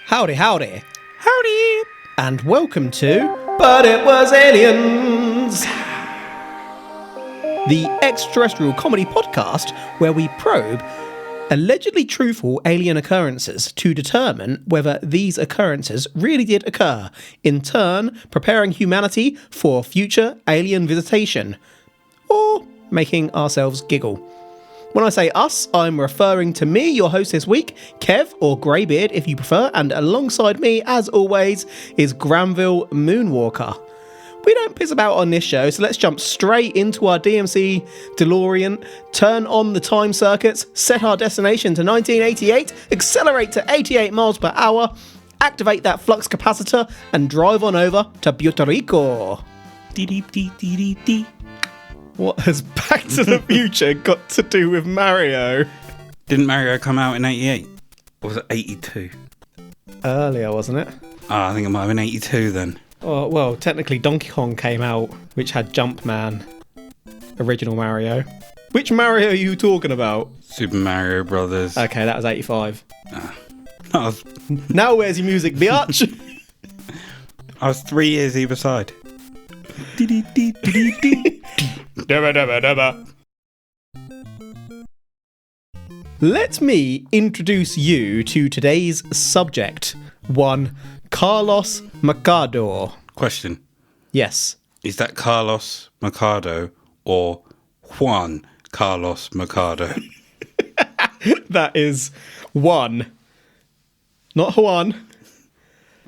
Howdy, howdy. Howdy! And welcome to But It Was Aliens, the extraterrestrial comedy podcast where we probe allegedly truthful alien occurrences to determine whether these occurrences really did occur, in turn preparing humanity for future alien visitation, or making ourselves giggle. When I say us, I'm referring to me, your host this week, Kev, or Greybeard if you prefer, and alongside me, as always, is Granville Moonwalker. We don't piss about on this show, so let's jump straight into our DMC DeLorean, turn on the time circuits, set our destination to 1988, accelerate to 88 miles per hour, activate that flux capacitor, and drive on over to Puerto Rico. Dee-dee-dee-dee-dee-dee. What has Back to the Future got to do with Mario? Didn't Mario come out in 88? Or was it 82? Earlier, wasn't it? I think it might have been 82 then. Oh, well, technically Donkey Kong came out, which had Jumpman. Original Mario. Which Mario are you talking about? Super Mario Brothers. Okay, that was 85. I was Now where's your music, biatch? 3 years either side. Dabba, dabba, dabba. Let me introduce you to today's subject. One, Carlos Mercado. Question. Yes. Is that Carlos Mercado or Juan Carlos Mercado? That is one. Not Juan.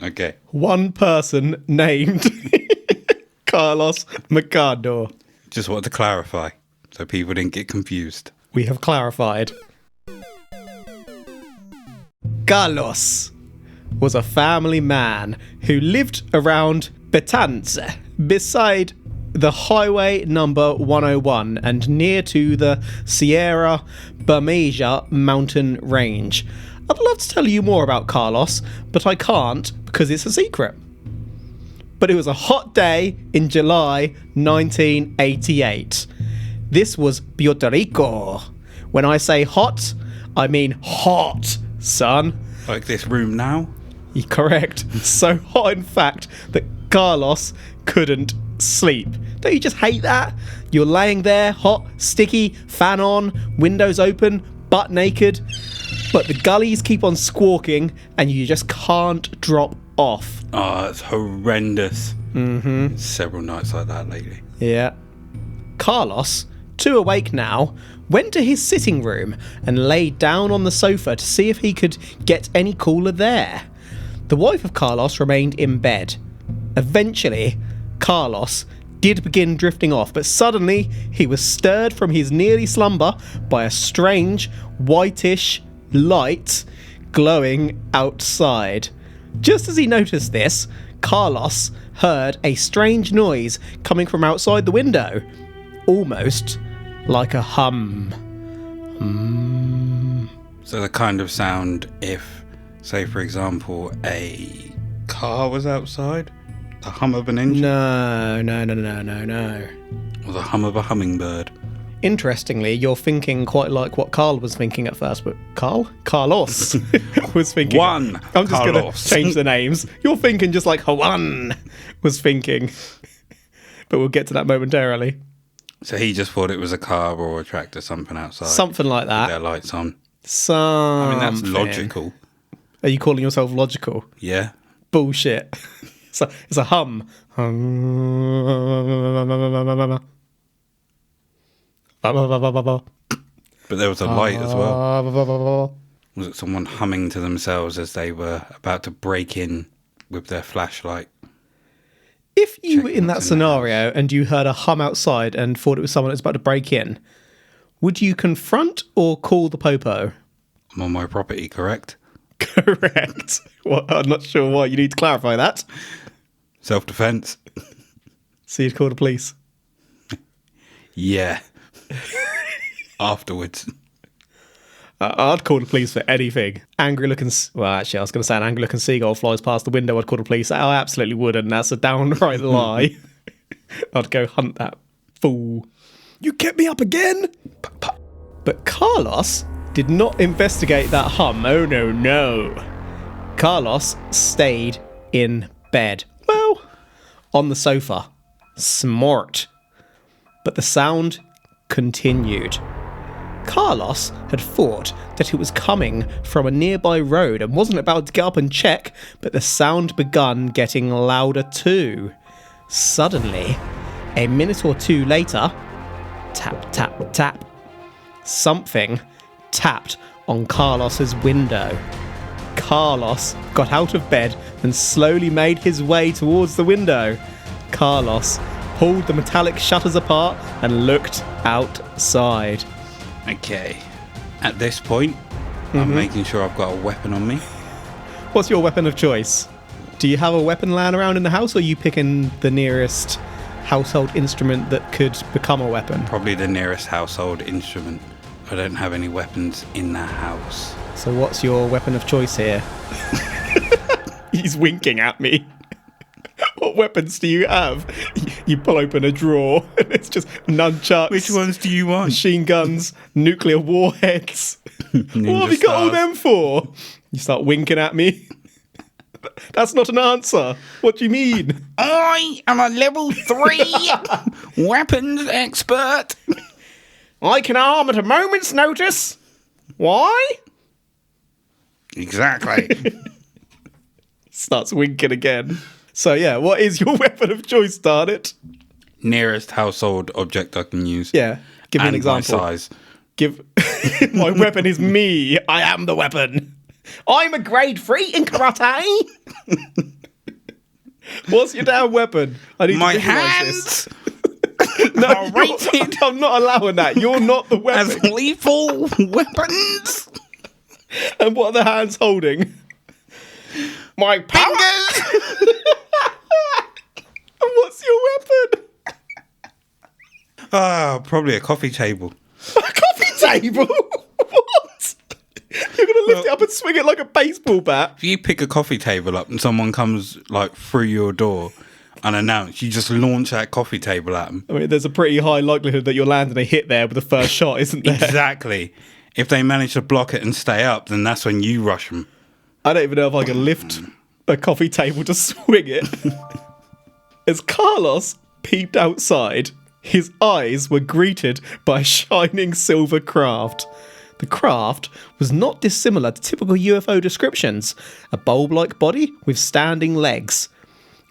Okay. One person named Carlos Mercado. Just wanted to clarify so people didn't get confused. We have clarified. Carlos was a family man who lived around Betances, beside the highway number 101 and near to the Sierra Bermeja mountain range. I'd love to tell you more about Carlos, but I can't because it's a secret. But it was a hot day in July 1988. This was Puerto Rico. When I say hot, I mean hot, son. Like this room now? You're correct. So hot, in fact, that Carlos couldn't sleep. Don't you just hate that? You're laying there, hot, sticky, fan on, windows open, butt naked, but the gullies keep on squawking and you just can't drop off. Oh, it's horrendous. Mm-hmm. Several nights like that lately. Yeah. Carlos, too awake now, went to his sitting room and laid down on the sofa to see if he could get any cooler there. The wife of Carlos remained in bed. Eventually, Carlos did begin drifting off, but suddenly he was stirred from his nearly slumber by a strange, whitish light glowing outside. Just as he noticed this, Carlos heard a strange noise coming from outside the window, almost like a hum. So the kind of sound if, say for example, a car was outside? The hum of an engine? No. Or the hum of a hummingbird? Interestingly, you're thinking quite like what Carl was thinking at first, but Carlos was thinking. Juan I'm just going to Carlos. change the names. You're thinking just like Juan was thinking. But we'll get to that momentarily. So he just thought it was a car or a tractor, something outside. Something like With that. their lights on. I I mean, that's logical. Are you calling yourself logical? Yeah. Bullshit. It's a hum. But there was a light as well. Was it someone humming to themselves as they were about to break in with their flashlight? If you were in that what's in the scenario and you heard a hum outside and thought it was someone that was about to break in, would you confront or call the popo? I'm on my property, correct? Correct. Well, I'm not sure why. You need to clarify that. Self-defense? So you'd call the police. Yeah. Afterwards. I'd call the police for anything. Angry looking... Well, actually, I was going to say an angry looking seagull flies past the window. I'd call the police. I absolutely wouldn't. That's a downright lie. I'd go hunt that fool. You kept me up again? But Carlos did not investigate that hum. Oh, no. Carlos stayed in bed. Well, on the sofa. Smart. But the sound continued. Carlos had thought that it was coming from a nearby road and wasn't about to get up and check, but the sound begun getting louder too. Suddenly, a minute or two later, tap, tap, tap, something tapped on Carlos's window. Carlos got out of bed and slowly made his way towards the window. Carlos pulled the metallic shutters apart and looked outside. Okay. At this point, I'm making sure I've got a weapon on me. What's your weapon of choice? Do you have a weapon lying around in the house, or are you picking the nearest household instrument that could become a weapon? Probably the nearest household instrument. I don't have any weapons in the house. So what's your weapon of choice here? He's winking at me. What weapons do you have? You pull open a drawer and it's just nunchucks. Which ones do you want? Machine guns, nuclear warheads. What have you got all them for? You start winking at me. That's not an answer. What do you mean? I am a level 3 weapons expert. I can arm at a moment's notice. Why? Exactly. Starts winking again. So yeah, what is your weapon of choice, darn it? Nearest household object I can use. Yeah, give me an example. My size. My weapon is me. I am the weapon. I'm a grade 3 in karate. What's your damn weapon? I need my to hands. No, are rated I'm not allowing that. You're not the weapon. as lethal weapons. And what are the hands holding? My Fingers. And what's your weapon? Probably a coffee table. A coffee table? What? You're going to lift it up and swing it like a baseball bat? If you pick a coffee table up and someone comes like through your door unannounced, you just launch that coffee table at them. I mean, there's a pretty high likelihood that you're landing a hit there with the first shot, isn't there? Exactly. If they manage to block it and stay up, then that's when you rush them. I don't even know if I can lift a coffee table to swing it. As Carlos peeped outside, his eyes were greeted by a shining silver craft. The craft was not dissimilar to typical UFO descriptions, a bulb-like body with standing legs.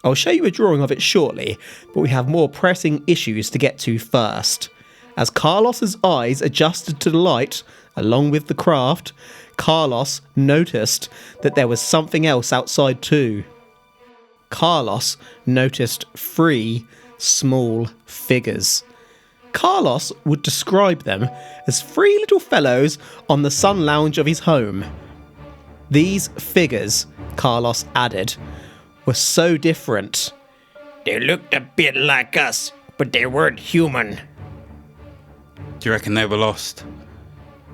I'll show you a drawing of it shortly, but we have more pressing issues to get to first. As Carlos's eyes adjusted to the light, along with the craft, Carlos noticed that there was something else outside too. Carlos noticed 3 small figures. Carlos would describe them as 3 little fellows on the sun lounge of his home. These figures, Carlos added, were so different. They looked a bit like us, but they weren't human. Do you reckon they were lost?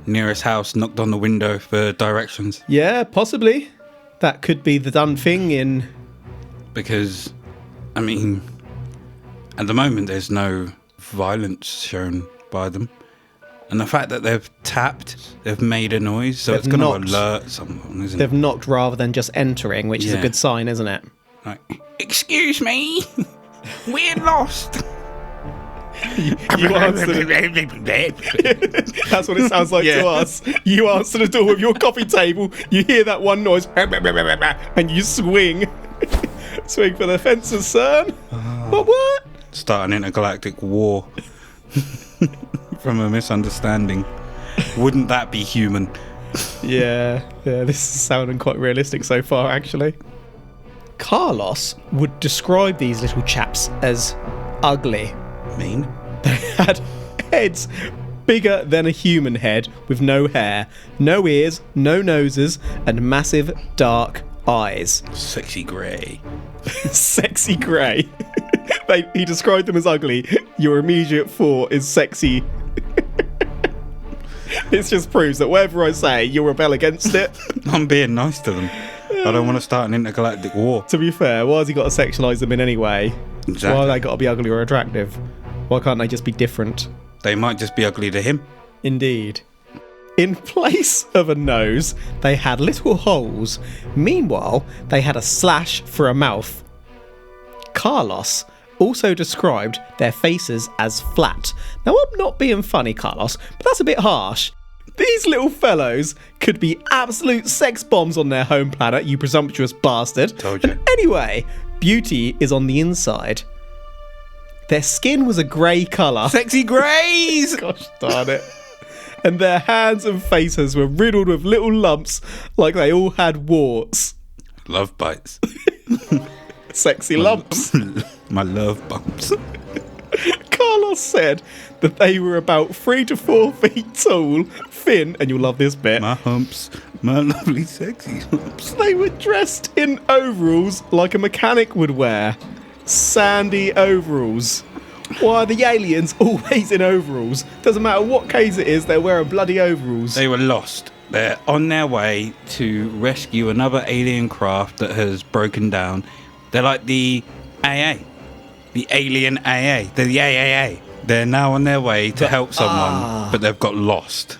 Nearest house knocked on the window for directions. Yeah, possibly. That could be the done thing in... Because, I mean, at the moment there's no violence shown by them. And the fact that they've tapped, they've made a noise, so it's going to alert someone, isn't it? They've knocked rather than just entering, which is a good sign, isn't it? Like, excuse me, we're lost. You answer That's what it sounds like to us. You answer the door with your coffee table, you hear that one noise, and you swing. Swing for the fences, son. What? Start an intergalactic war from a misunderstanding. Wouldn't that be human? Yeah, this is sounding quite realistic so far, actually. Carlos would describe these little chaps as ugly. Mean? They had heads bigger than a human head with no hair, no ears, no noses, and massive dark eyes. Sexy grey. Sexy grey. He described them as ugly. Your immediate thought is sexy. This just proves that whatever I say, you'll rebel against it. I'm being nice to them. I don't want to start an intergalactic war. To be fair, why has he got to sexualise them in any way? Exactly. Why have they got to be ugly or attractive? Why can't they just be different? They might just be ugly to him. Indeed. In place of a nose, they had little holes. Meanwhile, they had a slash for a mouth. Carlos also described their faces as flat. Now, I'm not being funny, Carlos, but that's a bit harsh. These little fellows could be absolute sex bombs on their home planet, you presumptuous bastard. Told you. And anyway, beauty is on the inside. Their skin was a grey colour. Sexy greys! Gosh darn it. And their hands and faces were riddled with little lumps like they all had warts. Love bites. Sexy lumps. My love bumps. Carlos said that they were about 3 to 4 feet tall, thin, and you'll love this bit. My humps. My lovely sexy humps. They were dressed in overalls like a mechanic would wear. Sandy overalls. Why are the aliens always in overalls? Doesn't matter what case it is, they're wearing bloody overalls. They were lost. They're on their way to rescue another alien craft that has broken down. They're like the AA. The alien AA. They're the AAA. They're now on their way to help someone, but they've got lost.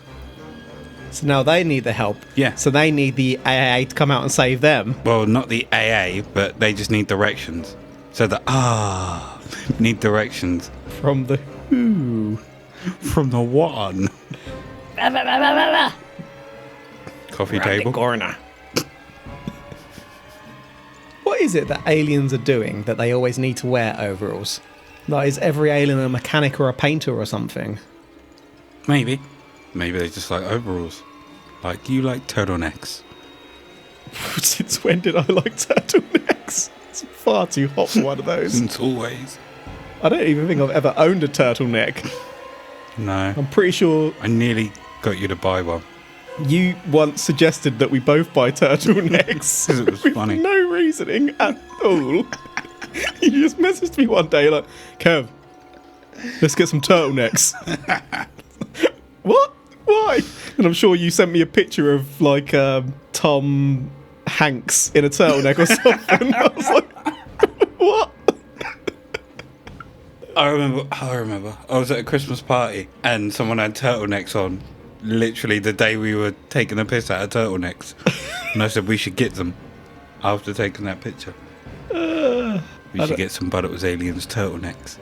So now they need the help. Yeah. So they need the AA to come out and save them. Well, not the AA, but they just need directions. So the need directions. From the who? From the one. Coffee table. Corner. What is it that aliens are doing that they always need to wear overalls? Like, is every alien a mechanic or a painter or something? Maybe. Maybe they just like overalls. Like you like turtlenecks. Since when did I like turtlenecks? It's far too hot for one of those. Since always. I don't even think I've ever owned a turtleneck. No. I'm pretty sure I nearly got you to buy one. you once suggested that we both buy turtlenecks. 'Cause it was with funny. no reasoning at all. You just messaged me one day like, Kev, let's get some turtlenecks. What? Why? And I'm sure you sent me a picture of like Tom Hanks in a turtleneck or something. I was like, what? I remember. I was at a Christmas party and someone had turtlenecks on. Literally the day we were taking the piss out of turtlenecks. And I said we should get them after taking that picture. We should get some But It Was Aliens turtlenecks.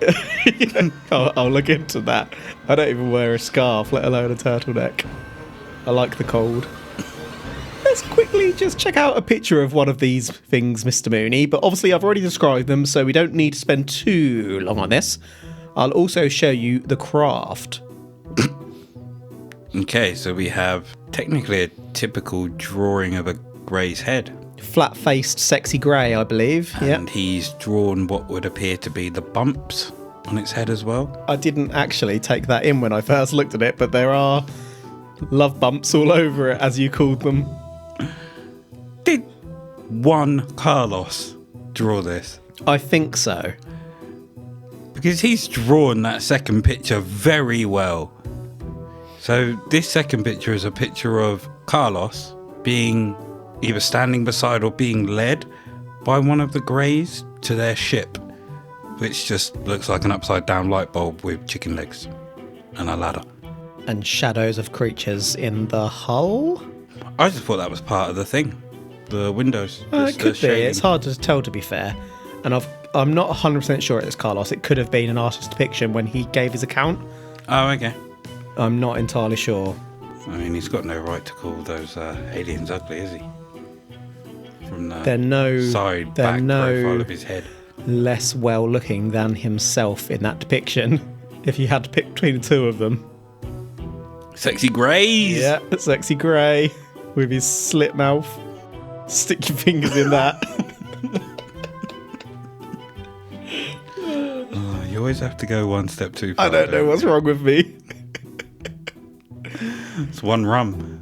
Yeah, I'll look into that. I don't even wear a scarf, let alone a turtleneck. I like the cold. Let's quickly just check out a picture of one of these things, Mr. Mooney. But obviously I've already described them, so we don't need to spend too long on this. I'll also show you the craft. Okay, so we have technically a typical drawing of a grey's head. Flat-faced, sexy grey, I believe. And he's drawn what would appear to be the bumps on its head as well. I didn't actually take that in when I first looked at it, but there are love bumps all over it, as you called them. Did one Carlos draw this? I think so. Because he's drawn that second picture very well. So this second picture is a picture of Carlos being either standing beside or being led by one of the greys to their ship, which just looks like an upside down light bulb with chicken legs and a ladder. And shadows of creatures in the hull? I just thought that was part of the thing. The windows. It could be. It's hard to tell, to be fair. And I'm not 100% sure it's Carlos. It could have been an artist's depiction when he gave his account. Oh, okay. I'm not entirely sure. I mean, he's got no right to call those aliens ugly, is he? From the side back profile of his head. Less well looking than himself in that depiction, if you had to pick between the two of them. Sexy greys! Yeah, sexy grey with his slit mouth. Stick your fingers in that. Oh, you always have to go one step too far. I don't know what's wrong with me. It's one rum.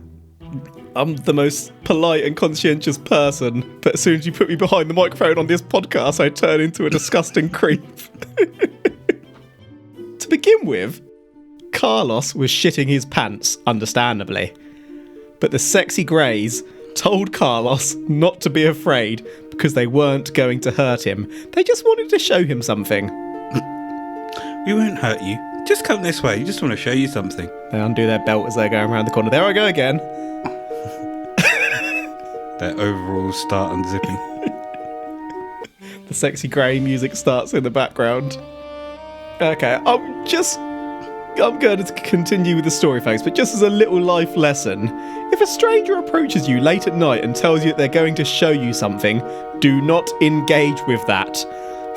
I'm the most polite and conscientious person, but as soon as you put me behind the microphone on this podcast, I turn into a disgusting creep. To begin with, Carlos was shitting his pants, understandably. But the sexy greys told Carlos not to be afraid because they weren't going to hurt him. They just wanted to show him something. We won't hurt you. just come this way. You just want to show you something. They undo their belt as they're going around the corner. There I go again. Their overalls start unzipping. The sexy grey music starts in the background. Okay, I'm going to continue with the story, folks, but just as a little life lesson, if a stranger approaches you late at night and tells you that they're going to show you something, do not engage with that.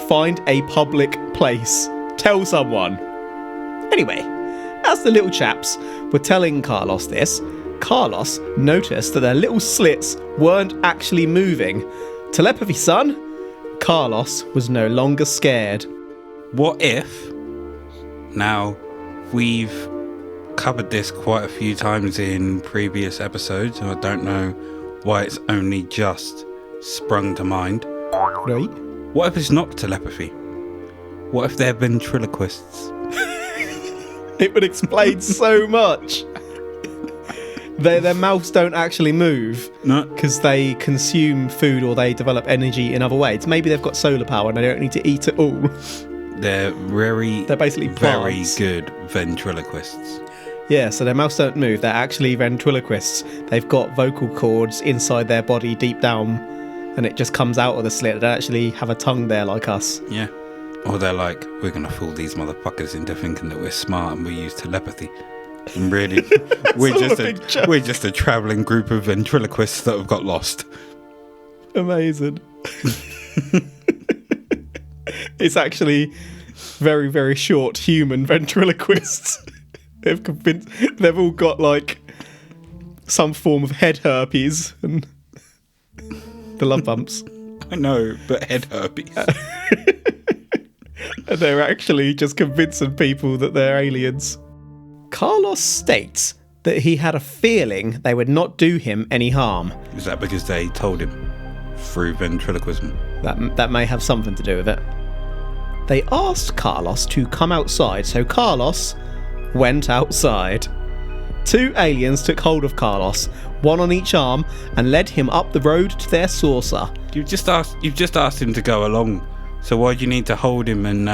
Find a public place. Tell someone. Anyway, as the little chaps were telling Carlos this, Carlos noticed that their little slits weren't actually moving. Telepathy, son. Carlos was no longer scared. What if... Now, we've covered this quite a few times in previous episodes, and I don't know why it's only just sprung to mind. Right? What if it's not telepathy? What if they're ventriloquists? It would explain so much. Their mouths don't actually move. No. Because they consume food or they develop energy in other ways. Maybe they've got solar power and they don't need to eat at all. They're basically plants. very good ventriloquists. Yeah, so their mouths don't move. They're actually ventriloquists. They've got vocal cords inside their body deep down, and it just comes out of the slit. They don't actually have a tongue there like us. Yeah. Or they're like, we're going to fool these motherfuckers into thinking that we're smart and we use telepathy. And really, we're just a travelling group of ventriloquists that have got lost. Amazing. It's actually very, very short human ventriloquists. They've all got like some form of head herpes and the love bumps. I know, but head herpes. And they're actually just convincing people that they're aliens. Carlos states that he had a feeling they would not do him any harm. Is that because they told him through ventriloquism? That may have something to do with it. They asked Carlos to come outside, so Carlos went outside. 2 aliens took hold of Carlos, one on each arm, and led him up the road to their saucer. You've just asked him to go along, so why do you need to hold him and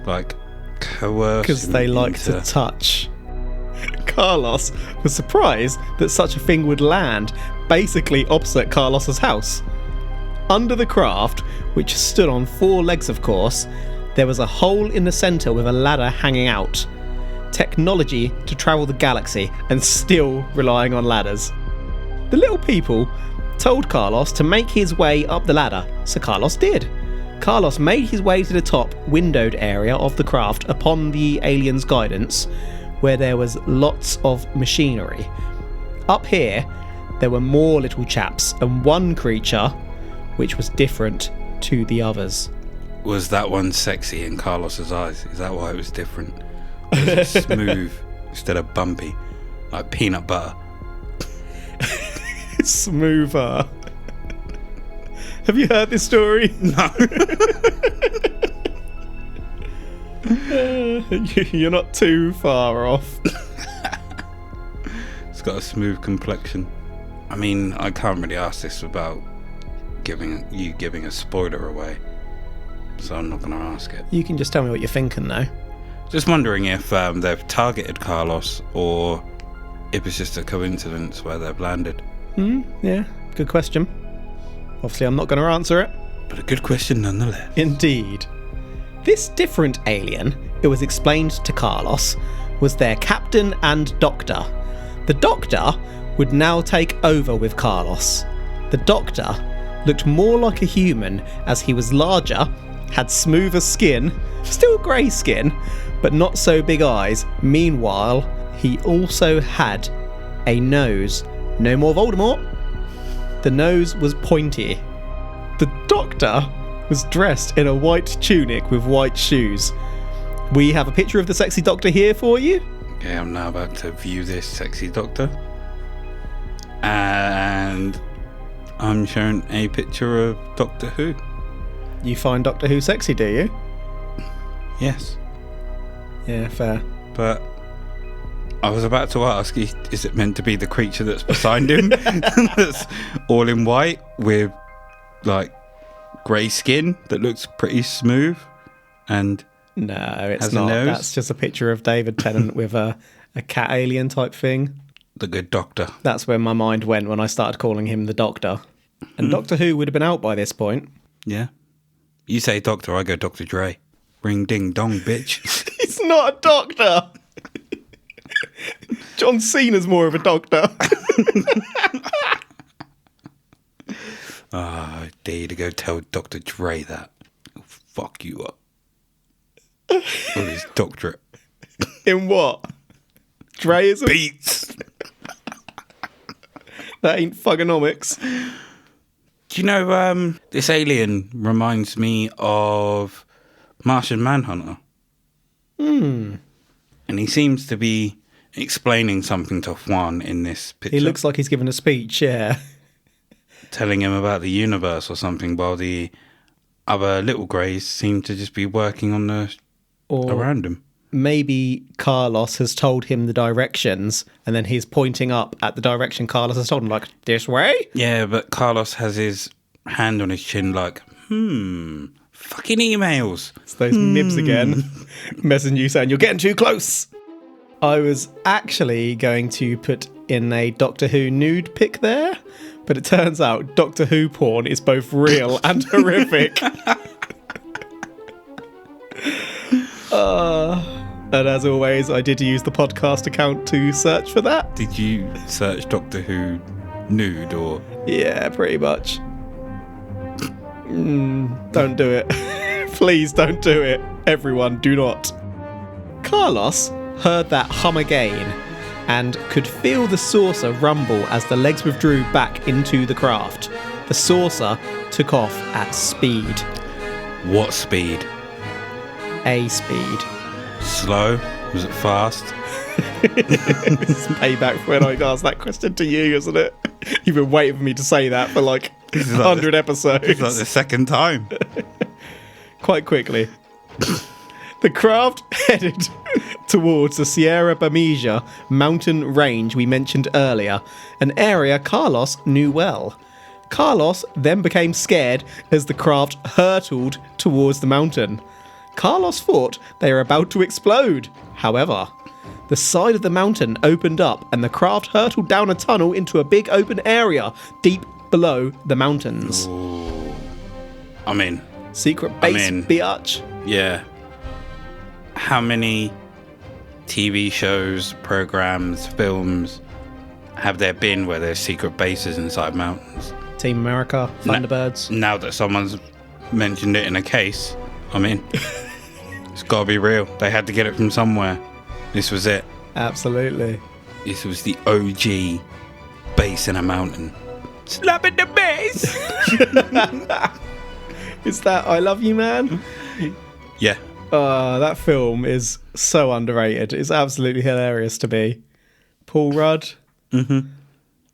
coerce him? Because they like to touch. Carlos was surprised that such a thing would land basically opposite Carlos's house. Under the craft, which stood on 4 legs of course, there was a hole in the centre with a ladder hanging out. Technology to travel the galaxy and still relying on ladders. The little people told Carlos to make his way up the ladder, so Carlos did. Carlos made his way to the top windowed area of the craft upon the aliens' guidance, where there was lots of machinery. Up here, there were more little chaps and one creature which was different to the others. Was that one sexy in Carlos's eyes? Is that why it was different? Was it smooth instead of bumpy, like peanut butter? Smoother. Have you heard this story? No. You're not too far off. It's got a smooth complexion. I mean, I can't really ask this without giving a spoiler away, so I'm not going to ask it. You can just tell me what you're thinking though. Just wondering if they've targeted Carlos or if it's just a coincidence where they've landed. Yeah, good question. Obviously I'm not going to answer it. But a good question nonetheless. Indeed. This different alien, it was explained to Carlos, was their captain and doctor. The doctor would now take over with Carlos. The doctor looked more like a human as he was larger, had smoother skin, still grey skin, but not so big eyes. Meanwhile, he also had a nose. No more Voldemort. The nose was pointy. The doctor was dressed in a white tunic with white shoes. We have a picture of the sexy doctor here for you. Okay, I'm now about to view this sexy doctor. And I'm shown a picture of Doctor Who. You find Doctor Who sexy, do you? Yes. Yeah, fair. But I was about to ask, is it meant to be the creature that's beside him? That's all in white with like grey skin that looks pretty smooth and No, it's Has a not. nose? That's just a picture of David Tennant with a cat alien type thing. The good doctor. That's where my mind went when I started calling him the Doctor. And Doctor Who would have been out by this point. Yeah. You say doctor, I go Dr. Dre. Ring ding dong, bitch. He's not a doctor. John Cena's more of a doctor. I dare you to go tell Dr. Dre that. He'll fuck you up. With his doctorate. In what? Dreism? Beats. That ain't fuckonomics. Do you know, this alien reminds me of Martian Manhunter. And he seems to be explaining something to Juan in this picture. He looks like he's giving a speech, yeah. Telling him about the universe or something, while the other little greys seem to just be working on the around him. Maybe Carlos has told him the directions, and then he's pointing up at the direction Carlos has told him, like, this way? Yeah, but Carlos has his hand on his chin like, fucking emails. It's those nibs again. Messaging you saying, you're getting too close. I was actually going to put in a Doctor Who nude pic there, but it turns out Doctor Who porn is both real and horrific. And as always, I did use the podcast account to search for that. Did you search Doctor Who nude or? Yeah, pretty much. Don't do it. Please don't do it. Everyone, do not. Carlos heard that hum again and could feel the saucer rumble as the legs withdrew back into the craft. The saucer took off at speed. What speed? A speed. Slow? Was it fast? This is payback for when I asked that question to you, isn't it? You've been waiting for me to say that for like 100 episodes. It's like the second time. Quite quickly. The craft headed towards the Sierra Bemija mountain range we mentioned earlier, an area Carlos knew well. Carlos then became scared as the craft hurtled towards the mountain. Carlos thought they were about to explode. However, the side of the mountain opened up and the craft hurtled down a tunnel into a big open area deep below the mountains. Ooh. I'm in. Secret base, biatch. Yeah. How many TV shows, programs, films have there been where there's secret bases inside mountains? Team America, Thunderbirds. Now that someone's mentioned it in a case, I'm in. It's got to be real. They had to get it from somewhere. This was it. Absolutely. This was the OG base in a mountain. Slap at the base! Is that I Love You Man? Yeah. That film is so underrated. It's absolutely hilarious to me. Paul Rudd. Mm-hmm.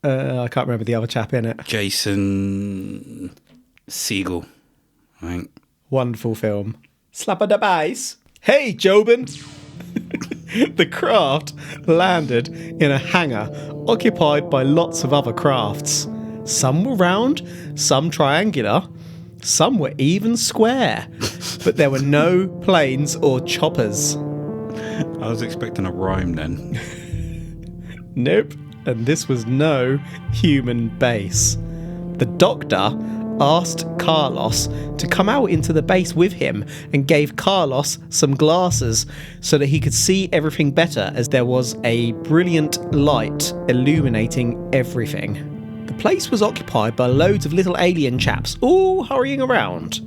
I can't remember the other chap in it. Jason Segel, I think. Wonderful film. Slap at the base. Hey, Jobin! The craft landed in a hangar occupied by lots of other crafts. Some were round, some triangular, some were even square, but there were no planes or choppers. I was expecting a rhyme then. Nope, and this was no human base. The doctor asked Carlos to come out into the base with him and gave Carlos some glasses so that he could see everything better, as there was a brilliant light illuminating everything. The place was occupied by loads of little alien chaps all hurrying around.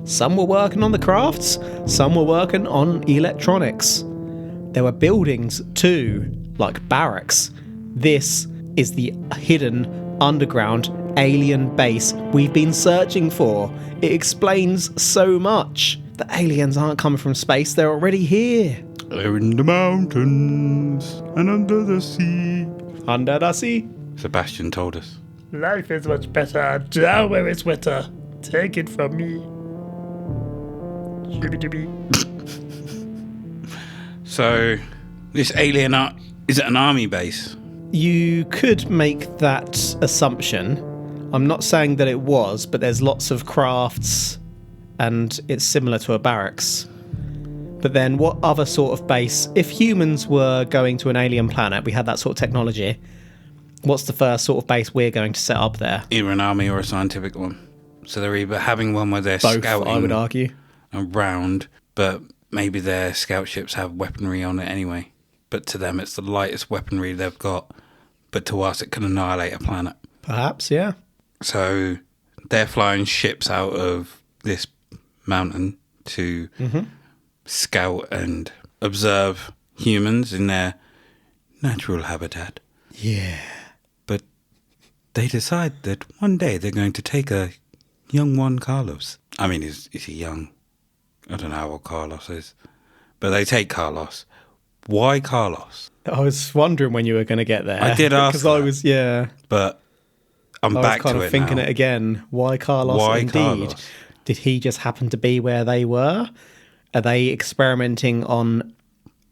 Some were working on the crafts, some were working on electronics. There were buildings too, like barracks. This is the hidden underground alien base we've been searching for. It explains so much. The aliens aren't coming from space, they're already here. They're in the mountains and under the sea. Under the sea. Sebastian told us. Life is much better down where it's wetter. Take it from me. Shooby-dooby. So, this alien is it an army base? You could make that assumption. I'm not saying that it was, but there's lots of crafts and it's similar to a barracks. But then what other sort of base, if humans were going to an alien planet, we had that sort of technology, what's the first sort of base we're going to set up there? Either an army or a scientific one. So they're either having one where they're Both, scouting I would argue. around, but maybe their scout ships have weaponry on it anyway. But to them, it's the lightest weaponry they've got. But to us, it can annihilate a planet. Perhaps, yeah. So they're flying ships out of this mountain to scout and observe humans in their natural habitat. Yeah. But they decide that one day they're going to take a young one, Carlos. I mean, is he young? I don't know how old Carlos is. But they take Carlos. Why Carlos? I was wondering when you were going to get there. I did ask because I was, But I'm I back was kind to of it thinking now. it again. Why Carlos? Why indeed? Carlos? Did he just happen to be where they were? Are they experimenting on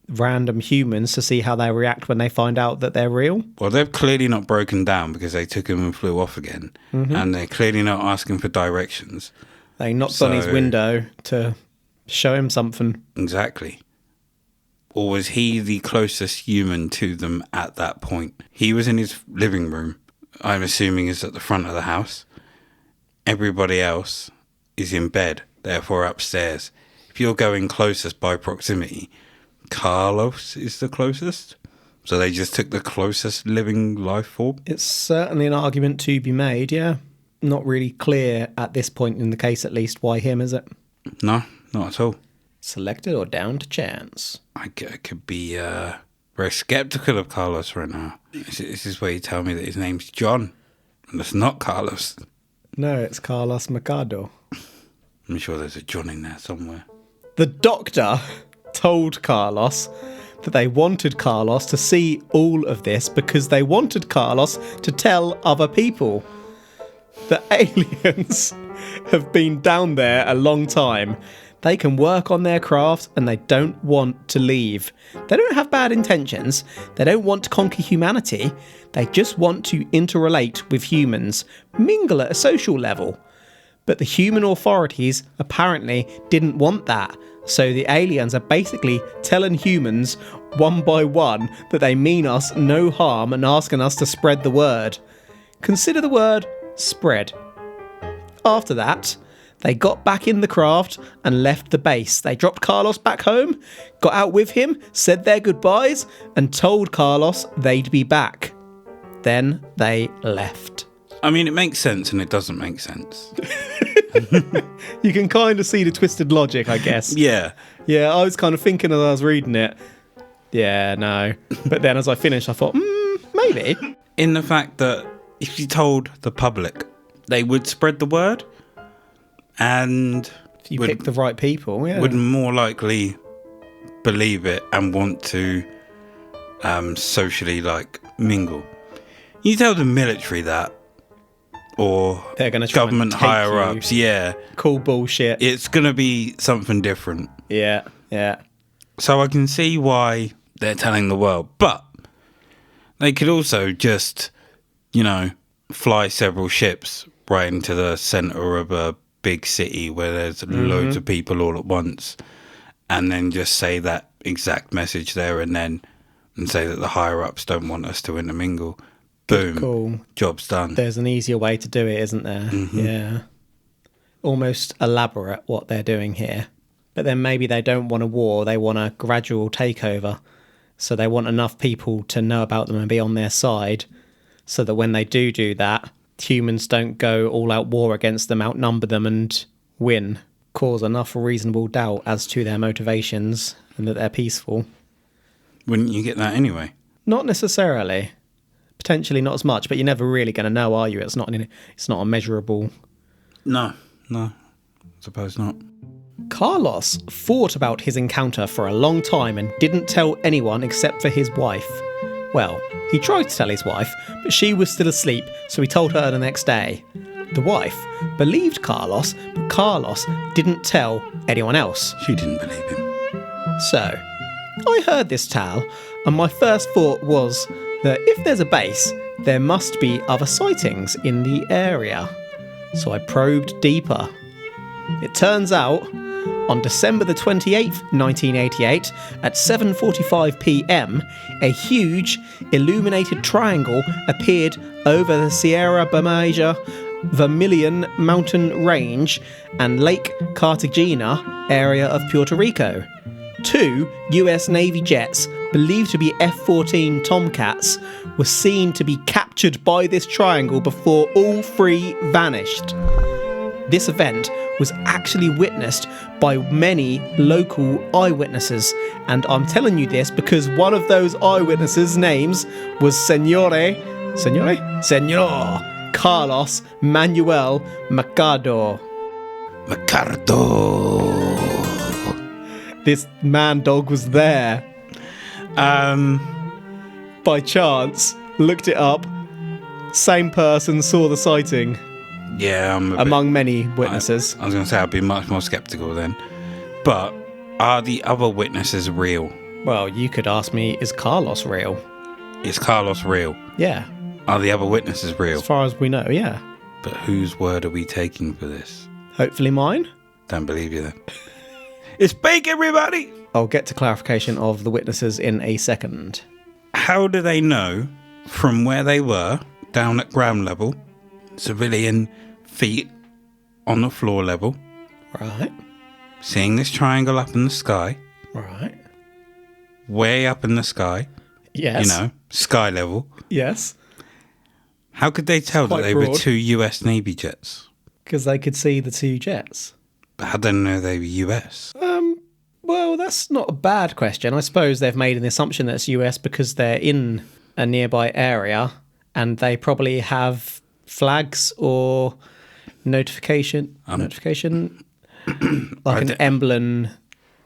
random humans to see how they react when they find out that they're real? Well, they've clearly not broken down because they took him and flew off again. And they're clearly not asking for directions. They knocked on his So- window to show him something. Exactly. Or was he the closest human to them at that point? He was in his living room. I'm assuming is at the front of the house. Everybody else is in bed, therefore upstairs. If you're going closest by proximity, Carlos is the closest. So they just took the closest living life form. It's certainly an argument to be made, yeah. Not really clear at this point in the case, at least, why him, is it? No, not at all. Selected or down to chance? I could be very skeptical of Carlos right now. This is where you tell me that his name's John, and it's not Carlos. No, it's Carlos Mercado. I'm sure there's a John in there somewhere. The doctor told Carlos that they wanted Carlos to see all of this because they wanted Carlos to tell other people. The aliens have been down there a long time. They can work on their craft and they don't want to leave. They don't have bad intentions. They don't want to conquer humanity. They just want to interrelate with humans, mingle at a social level. But the human authorities apparently didn't want that. So the aliens are basically telling humans one by one that they mean us no harm and asking us to spread the word. Consider the word spread. After that, they got back in the craft and left the base. They dropped Carlos back home, got out with him, said their goodbyes, and told Carlos they'd be back. Then they left. I mean, it makes sense and it doesn't make sense. You can kind of see the twisted logic, I guess. Yeah. Yeah, I was kind of thinking as I was reading it, yeah, no. But then as I finished, I thought, maybe. In the fact that if you told the public, they would spread the word and If you pick the right people, yeah. would more likely believe it and want to socially mingle. You tell the military that, or They're going to try government and take higher ups, yeah, Cool bullshit. it's gonna be something different. Yeah. So I can see why they're telling the world, but they could also just, fly several ships right into the centre of a big city where there's loads of people all at once, and then just say that exact message there and then, and say that the higher ups don't want us to intermingle. Boom. Cool. Job's done. There's an easier way to do it, isn't there? Yeah. Almost elaborate what they're doing here. But then maybe they don't want a war, they want a gradual takeover. So they want enough people to know about them and be on their side, so that when they do that, humans don't go all out war against them, outnumber them and win. Cause enough reasonable doubt as to their motivations and that they're peaceful. Wouldn't you get that anyway? Not necessarily. Potentially not as much, but you're never really going to know, are you? It's not a measurable. No, I suppose not. Carlos thought about his encounter for a long time and didn't tell anyone except for his wife. Well, he tried to tell his wife, but she was still asleep, so he told her the next day. The wife believed Carlos, but Carlos didn't tell anyone else. She didn't believe him. So, I heard this tale, and my first thought was that if there's a base, there must be other sightings in the area. So I probed deeper. It turns out On December the 28th, 1988, at 7:45 p.m, a huge, illuminated triangle appeared over the Sierra Bermeja Vermilion mountain range and Lake Cartagena area of Puerto Rico. 2 US Navy jets, believed to be F-14 Tomcats, were seen to be captured by this triangle before all 3 vanished. This event was actually witnessed by many local eyewitnesses, and I'm telling you this because one of those eyewitnesses' names was Senor Carlos Manuel Mercado. This man dog was there. By chance, looked it up. Same person saw the sighting. Yeah, among many witnesses. I was going to say I'd be much more sceptical then. But are the other witnesses real? Well, you could ask me, is Carlos real? Is Carlos real? Yeah. Are the other witnesses real? As far as we know, yeah. But whose word are we taking for this? Hopefully mine. Don't believe you then. It's fake, everybody! I'll get to clarification of the witnesses in a second. How do they know from where they were, down at ground level, civilian feet on the floor level, Right. seeing this triangle up in the sky, Right. way up in the sky, Yes. you know, sky level? Yes. How could they tell that quite they were broad. 2 US Navy jets? Because they could see the 2 jets. But how do they know they were US? Well, that's not a bad question. I suppose they've made an assumption that it's US because they're in a nearby area and they probably have flags or notification like an emblem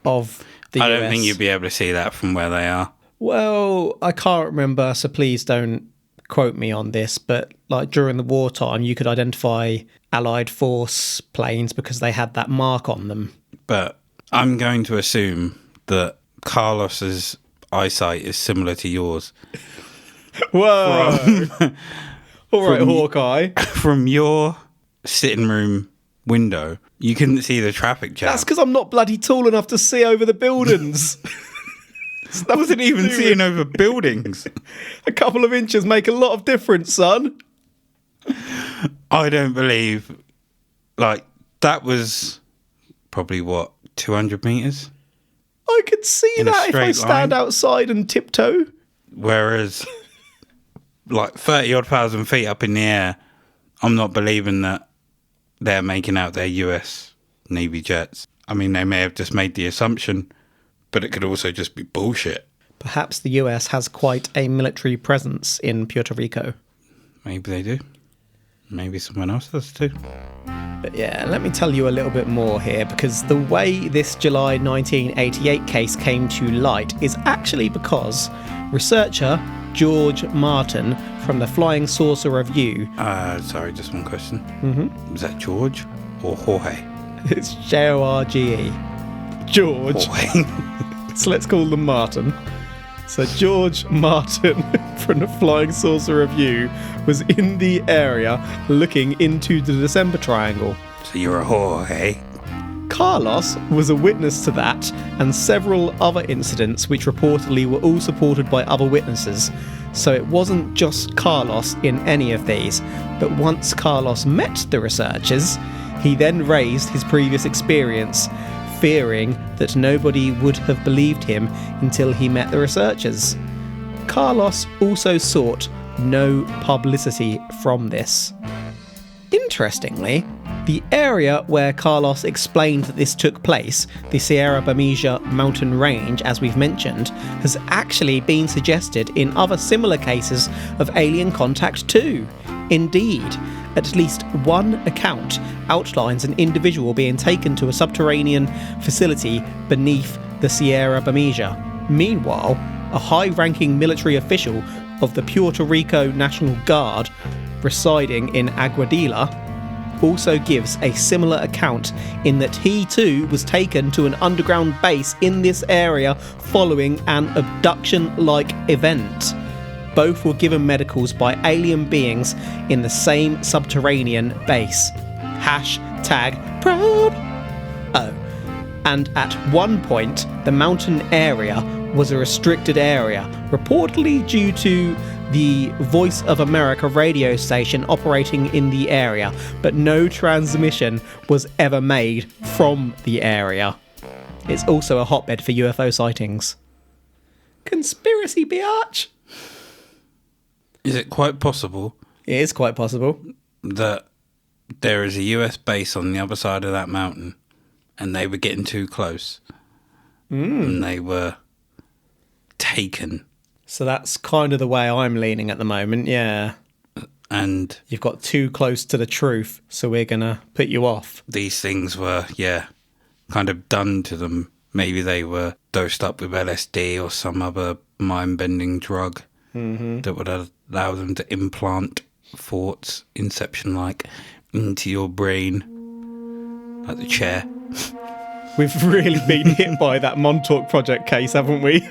of the US. I don't think you'd be able to see that from where they are. Well, I can't remember, so please don't quote me on this, but like during the wartime, you could identify Allied force planes because they had that mark on them. But I'm going to assume that Carlos's eyesight is similar to yours. Whoa! All right, Hawkeye. From your sitting room window, you couldn't see the traffic jam. That's because I'm not bloody tall enough to see over the buildings. I wasn't even seeing over buildings. A couple of inches make a lot of difference, son. I don't believe, like, that was probably, 200 metres? I could see In a that if I straight stand line? outside and tiptoe. Whereas, like, 30-odd thousand feet up in the air, I'm not believing that they're making out their US Navy jets. I mean, they may have just made the assumption, but it could also just be bullshit. Perhaps the US has quite a military presence in Puerto Rico. Maybe they do. Maybe someone else does too. But yeah, let me tell you a little bit more here, because the way this July 1988 case came to light is actually because researcher George Martin from the Flying Saucer Review... Sorry, just one question. Mm-hmm. Was that George or Jorge? It's Jorge. George. Jorge. So let's call them Martin. So George Martin from the Flying Saucer Review was in the area looking into the December Triangle. So you're a Jorge. Carlos was a witness to that and several other incidents which reportedly were all supported by other witnesses. So it wasn't just Carlos in any of these, but once Carlos met the researchers, he then raised his previous experience, fearing that nobody would have believed him until he met the researchers. Carlos also sought no publicity from this. Interestingly, the area where Carlos explained that this took place, the Sierra Bermeja mountain range, as we've mentioned, has actually been suggested in other similar cases of alien contact too. Indeed, at least one account outlines an individual being taken to a subterranean facility beneath the Sierra Bermeja. Meanwhile, a high-ranking military official of the Puerto Rico National Guard residing in Aguadilla also gives a similar account in that he too was taken to an underground base in this area following an abduction-like event. Both were given medicals by alien beings in the same subterranean base. #probe. Oh, and at one point the mountain area was a restricted area, reportedly due to the Voice of America radio station operating in the area, but no transmission was ever made from the area. It's also a hotbed for UFO sightings. Conspiracy, biatch! Is it quite possible It is quite possible. that there is a US base on the other side of that mountain and they were getting too close and they were taken? So that's kind of the way I'm leaning at the moment, yeah. And You've got too close to the truth, so we're going to put you off. these things were, kind of done to them. Maybe they were dosed up with LSD or some other mind-bending drug that would allow them to implant thoughts, Inception-like, into your brain, like the chair. We've really been hit by that Montauk Project case, haven't we?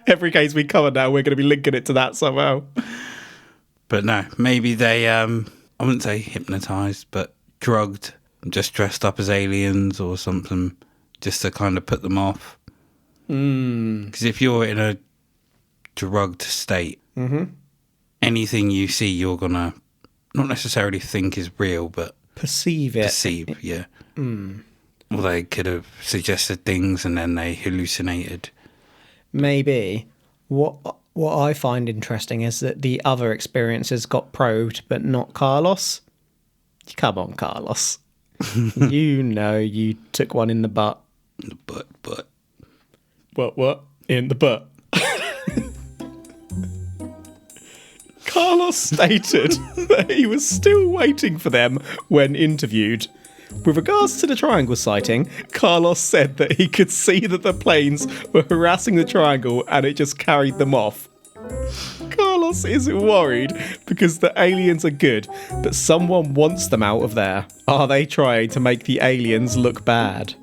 Every case we cover now, we're going to be linking it to that somehow. But no, maybe they, I wouldn't say hypnotised, but drugged, just dressed up as aliens or something, just to kind of put them off. Because if you're in a drugged state, anything you see, you're going to not necessarily think is real, but Perceive it. perceive, yeah. Well, they could have suggested things and then they hallucinated. Maybe. What I find interesting is that the other experiences got probed, but not Carlos. Come on, Carlos. You know you took one in the butt. But What? In the butt. Carlos stated that he was still waiting for them when interviewed. With regards to the triangle sighting, Carlos said that he could see that the planes were harassing the triangle and it just carried them off. Carlos isn't worried because the aliens are good, but someone wants them out of there. Are they trying to make the aliens look bad?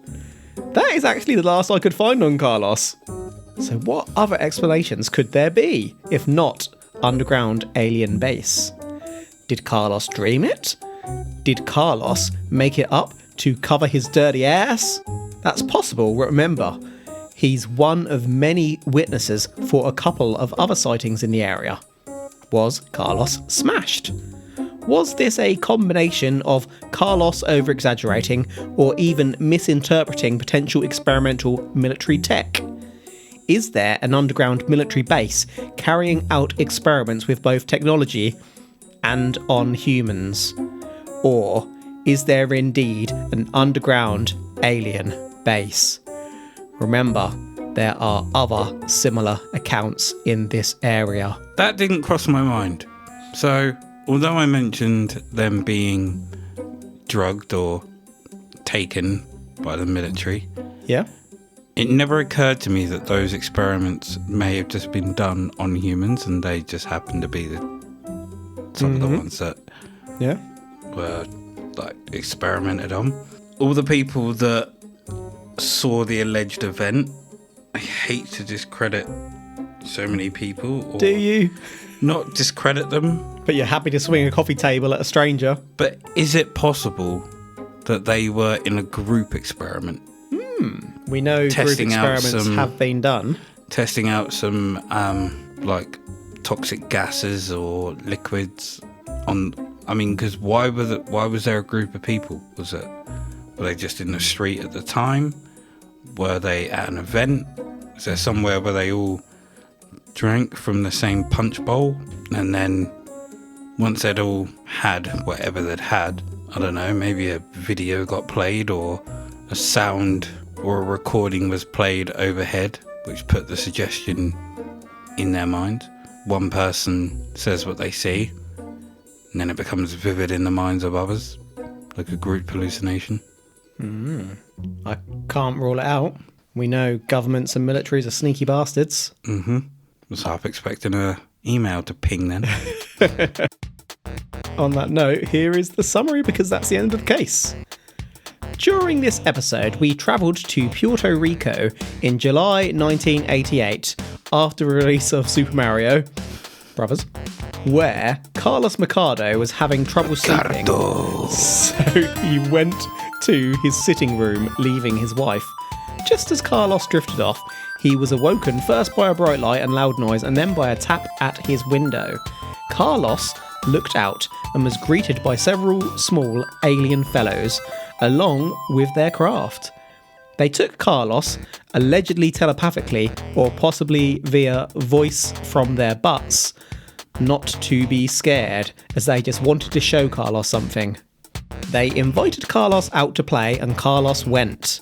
That is actually the last I could find on Carlos. So what other explanations could there be, if not underground alien base? Did Carlos dream it? Did Carlos make it up to cover his dirty ass? That's possible, remember. He's one of many witnesses for a couple of other sightings in the area. Was Carlos smashed? Was this a combination of Carlos over-exaggerating or even misinterpreting potential experimental military tech? Is there an underground military base carrying out experiments with both technology and on humans? Or is there indeed an underground alien base? Remember, there are other similar accounts in this area. that didn't cross my mind. So, although I mentioned them being drugged or taken by the military, Yeah? it never occurred to me that those experiments may have just been done on humans and they just happened to be some of the ones that Yeah? were like experimented on. All the people that saw the alleged event, I hate to discredit so many people. Or Do you? not discredit them, But you're happy to swing a coffee table at a stranger? but is it possible that they were in a group experiment, We know group Testing out experiments some- have been done. testing out some like toxic gases or liquids on? I mean, because why was there a group of people? Were they just in the street at the time? Were they at an event? Is there somewhere where they all drank from the same punch bowl? And then once they'd all had whatever they'd had, I don't know, maybe a video got played or a sound or a recording was played overhead, which put the suggestion in their mind. One person says what they see, and then it becomes vivid in the minds of others, like a group hallucination. I can't rule it out. We know governments and militaries are sneaky bastards. Was half expecting a email to ping then. On that note, here is the summary because that's the end of the case. During this episode, we travelled to Puerto Rico in July 1988 after the release of Super Mario Brothers, where Carlos Mercado was having trouble sleeping. So he went to his sitting room, leaving his wife. Just as Carlos drifted off, he was awoken first by a bright light and loud noise, and then by a tap at his window. Carlos looked out and was greeted by several small alien fellows, along with their craft. They took Carlos, allegedly telepathically, or possibly via voice from their butts, not to be scared, as they just wanted to show Carlos something. They invited Carlos out to play, and Carlos went.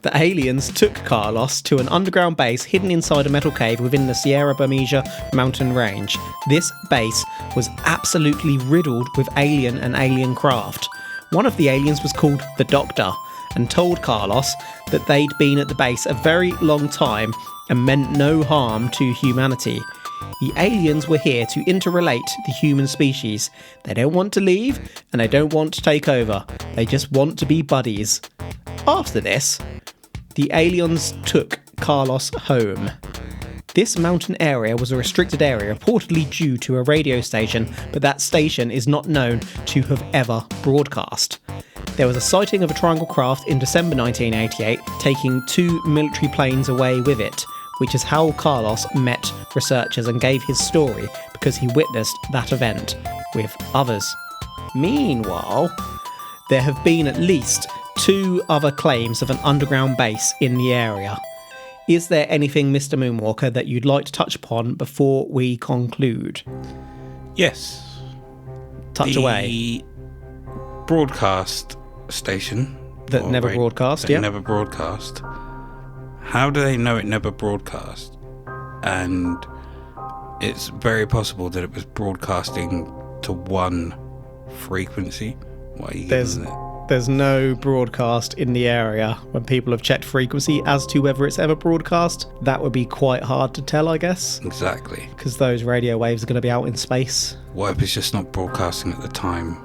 The aliens took Carlos to an underground base hidden inside a metal cave within the Sierra Bermeja mountain range. This base was absolutely riddled with alien and alien craft. One of the aliens was called the Doctor, and told Carlos that they'd been at the base a very long time and meant no harm to humanity. The aliens were here to interrelate the human species. They don't want to leave, and they don't want to take over. They just want to be buddies. After this, the aliens took Carlos home. This mountain area was a restricted area, reportedly due to a radio station, but that station is not known to have ever broadcast. There was a sighting of a triangle craft in December 1988, taking 2 military planes away with it, which is how Carlos met researchers and gave his story, because he witnessed that event with others. Meanwhile, there have been at least 2 other claims of an underground base in the area. Is there anything, Mr. Moonwalker, that you'd like to touch upon before we conclude? Yes. Touch away. The broadcast station That never broadcast, yeah. never broadcast. How do they know it never broadcast? And it's very possible that it was broadcasting to one frequency. Why are you giving it? There's no broadcast in the area when people have checked frequency as to whether it's ever broadcast. That would be quite hard to tell, I guess, Exactly. because those radio waves are going to be out in space. What if it's just not broadcasting at the time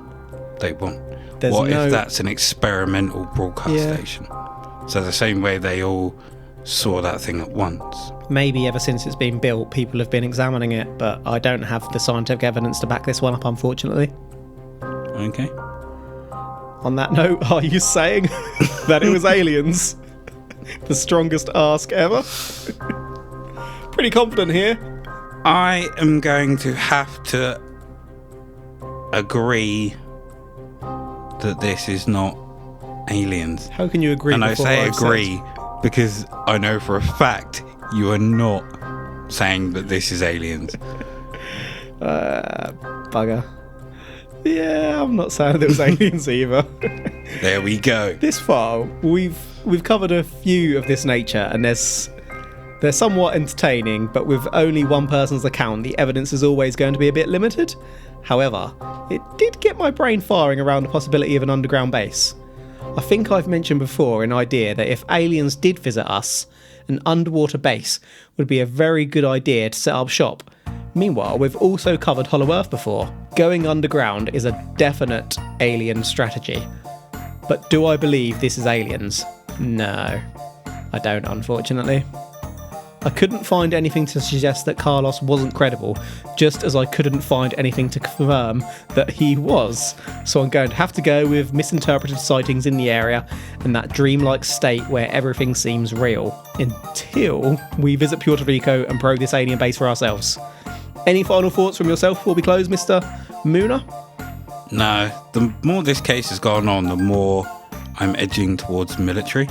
they want? There's What no- if that's an experimental broadcast Yeah. station? So the same way they all saw that thing at once. Maybe ever since it's been built, people have been examining it, but I don't have the scientific evidence to back this one up, unfortunately. Okay. On that note, are you saying that it was aliens? The strongest ask ever? Pretty confident here. I am going to have to agree that this is not aliens. How can you agree? And I before say I've said- agree because I know for a fact you are not saying that this is aliens. Bugger. Yeah, I'm not saying there was aliens either. There we go. This far, we've covered a few of this nature, and they're somewhat entertaining, but with only one person's account, the evidence is always going to be a bit limited. However, it did get my brain firing around the possibility of an underground base. I think I've mentioned before an idea that if aliens did visit us, an underwater base would be a very good idea to set up shop. Meanwhile, we've also covered Hollow Earth before. Going underground is a definite alien strategy. But do I believe this is aliens? No, I don't, unfortunately. I couldn't find anything to suggest that Carlos wasn't credible, just as I couldn't find anything to confirm that he was. So I'm going to have to go with misinterpreted sightings in the area and that dreamlike state where everything seems real, until we visit Puerto Rico and probe this alien base for ourselves. Any final thoughts from yourself before we close, Mr. Mooner? No, the more this case has gone on, the more I'm edging towards military,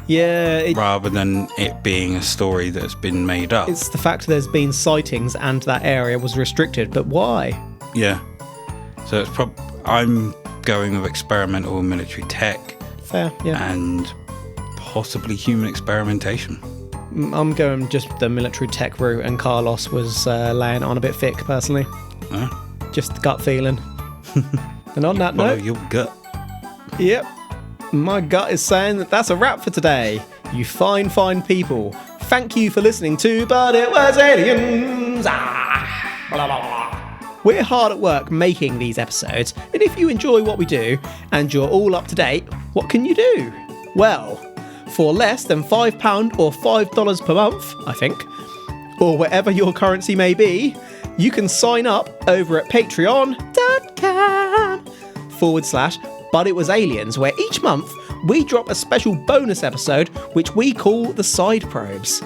Yeah, rather than it being a story that's been made up. it's the fact there's been sightings and that area was restricted, but why? Yeah. So it's I'm going with experimental military tech Fair, yeah. and possibly human experimentation. I'm going just the military tech route, and Carlos was laying it on a bit thick, personally. Huh? Just gut feeling. And on that Follow note, your gut. yep, my gut is saying that that's a wrap for today. You fine people. Thank you for listening to But It Was Aliens. Blah, blah, blah. We're hard at work making these episodes, and if you enjoy what we do and you're all up to date, what can you do? Well, for less than £5 or $5 per month, I think, or whatever your currency may be, you can sign up over at patreon.com/ But It Was Aliens, where each month we drop a special bonus episode which we call the Side Probes.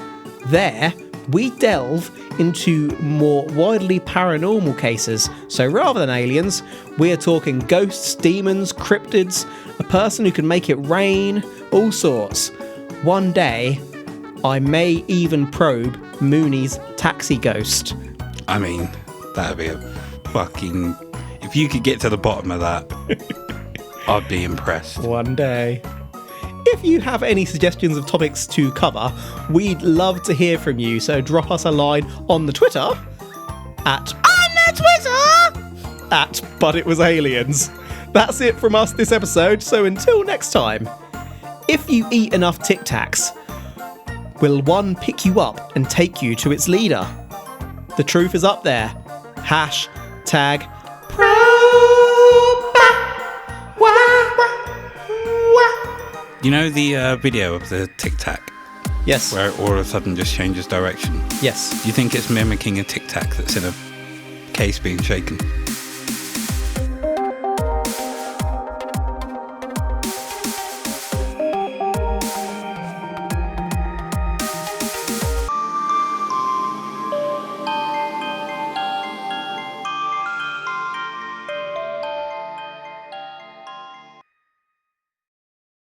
There, we delve into more widely paranormal cases. So rather than aliens, we are talking ghosts, demons, cryptids, a person who can make it rain, all sorts. One day, I may even probe Mooney's taxi ghost. I mean, that'd be a fucking... If you could get to the bottom of that, I'd be impressed. One day. If you have any suggestions of topics to cover, we'd love to hear from you. So drop us a line on the Twitter at But It Was Aliens. That's it from us this episode. So until next time, if you eat enough Tic Tacs, will one pick you up and take you to its leader? The truth is up there. #probe. You know the video of the Tic Tac? Yes. Where it all of a sudden just changes direction? Yes. Do you think it's mimicking a Tic Tac that's in a case being shaken?